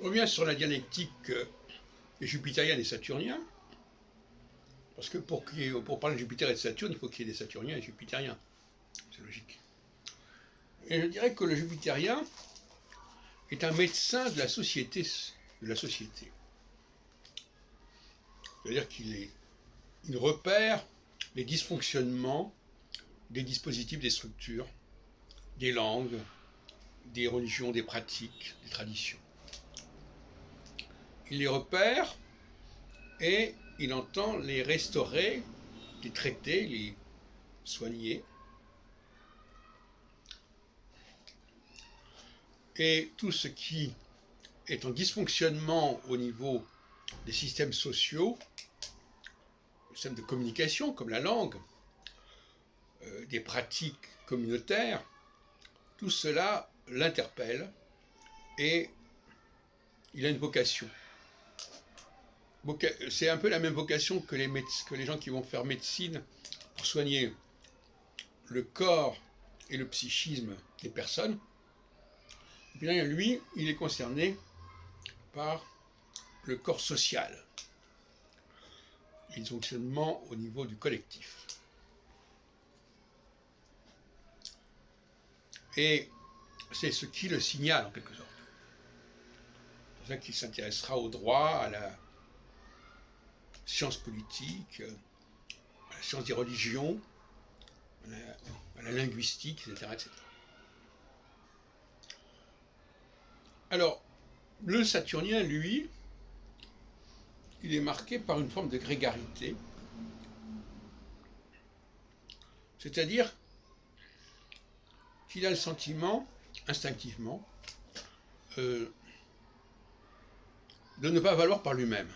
Je reviens sur la dialectique jupitérienne et saturnien, parce que pour parler de Jupiter et de Saturne, il faut qu'il y ait des saturniens et des jupitériens. C'est logique. Et je dirais que le jupitérien est un médecin de la société. C'est-à-dire il repère les dysfonctionnements des dispositifs, des structures, des langues, des religions, des pratiques, des traditions. Il les repère et il entend les restaurer, les traiter, les soigner. Et tout ce qui est en dysfonctionnement au niveau des systèmes sociaux, des systèmes de communication comme la langue, des pratiques communautaires, tout cela l'interpelle et il a une vocation. C'est un peu la même vocation que les gens qui vont faire médecine pour soigner le corps et le psychisme des personnes. Et bien, lui, il est concerné par le corps social, les fonctionnements au niveau du collectif. Et c'est ce qui le signale en quelque sorte. C'est pour ça qu'il s'intéressera au droit, à la science politique, à la science des religions, à la linguistique, etc., etc. Alors, le saturnien, lui, il est marqué par une forme de grégarité, c'est-à-dire qu'il a le sentiment, instinctivement, de ne pas valoir par lui-même,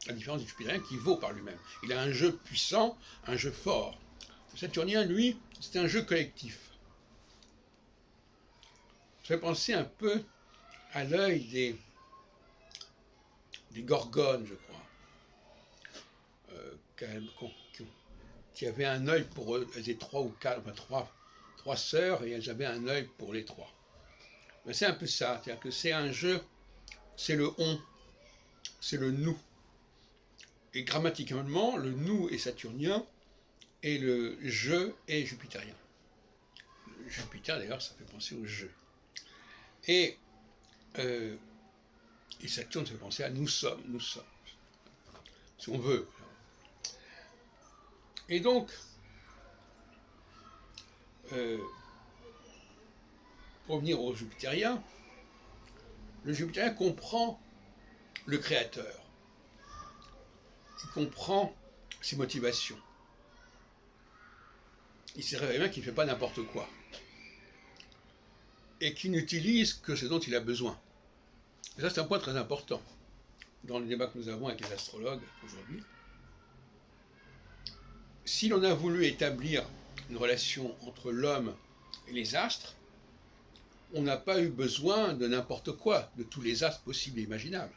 à la différence du jupitérien qui vaut par lui-même. Il a un jeu puissant, un jeu fort. Le saturnien, lui, c'est un jeu collectif. Ça fait penser un peu à l'œil des gorgones, je crois, qui avaient un œil pour eux. Elles étaient trois sœurs, et elles avaient un œil pour les trois. Mais c'est un peu ça, c'est-à-dire que c'est un jeu, c'est le on, c'est le nous. Et grammaticalement, le nous est saturnien et le je est jupitérien. Le Jupiter, d'ailleurs, ça fait penser au je. Et Saturne, ça fait penser à nous sommes, si on veut. Et donc, pour revenir au jupitérien, le jupitérien comprend le créateur. Il comprend ses motivations. Il sait très bien qu'il ne fait pas n'importe quoi. Et qu'il n'utilise que ce dont il a besoin. Et ça, c'est un point très important dans le débat que nous avons avec les astrologues aujourd'hui. Si l'on a voulu établir une relation entre l'homme et les astres, on n'a pas eu besoin de n'importe quoi, de tous les astres possibles et imaginables.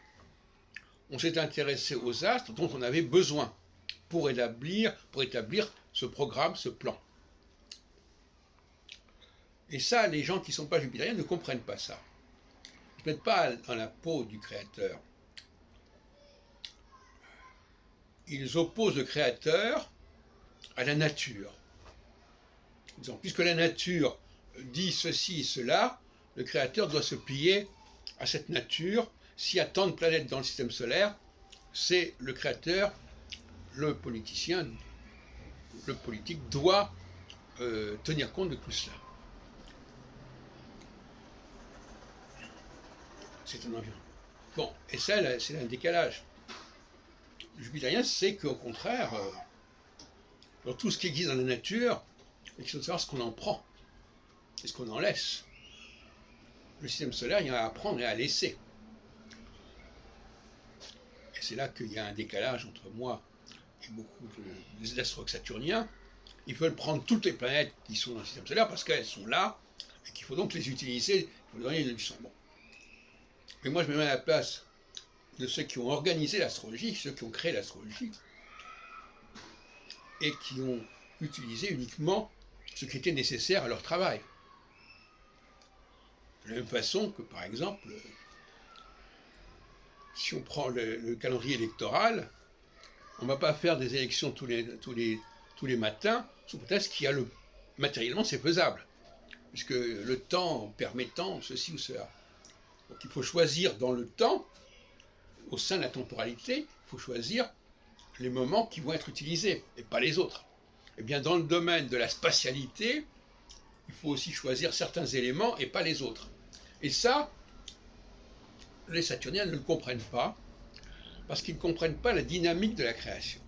On s'est intéressé aux astres dont on avait besoin pour établir ce programme, ce plan. Et ça, les gens qui ne sont pas jupitériens ne comprennent pas ça. Ils ne se mettent pas dans la peau du créateur. Ils opposent le créateur à la nature. En disant, puisque la nature dit ceci et cela, le créateur doit se plier à cette nature. S'il y a tant de planètes dans le système solaire, c'est le créateur, le politicien, le politique doit tenir compte de tout cela. C'est un environnement. Bon, et ça, c'est un décalage. Le jupitérien sait qu'au contraire, dans tout ce qui existe dans la nature, il faut savoir ce qu'on en prend et ce qu'on en laisse. Le système solaire, il y a à prendre et à laisser. Et c'est là qu'il y a un décalage entre moi et beaucoup d'astrologues saturniens. Ils veulent prendre toutes les planètes qui sont dans le système solaire parce qu'elles sont là et qu'il faut donc les utiliser, il faut donner du sang. Bon. Mais moi, je me mets à la place de ceux qui ont organisé l'astrologie, ceux qui ont créé l'astrologie, et qui ont utilisé uniquement ce qui était nécessaire à leur travail. De la même façon que, par exemple, si on prend le calendrier électoral, on ne va pas faire des élections tous les matins, sous prétexte qu'il y a matériellement c'est faisable, puisque le temps permettant ceci ou cela. Donc il faut choisir dans le temps, au sein de la temporalité, il faut choisir les moments qui vont être utilisés, et pas les autres. Eh bien, dans le domaine de la spatialité, il faut aussi choisir certains éléments et pas les autres. Et ça, les saturniens ne le comprennent pas, parce qu'ils ne comprennent pas la dynamique de la création.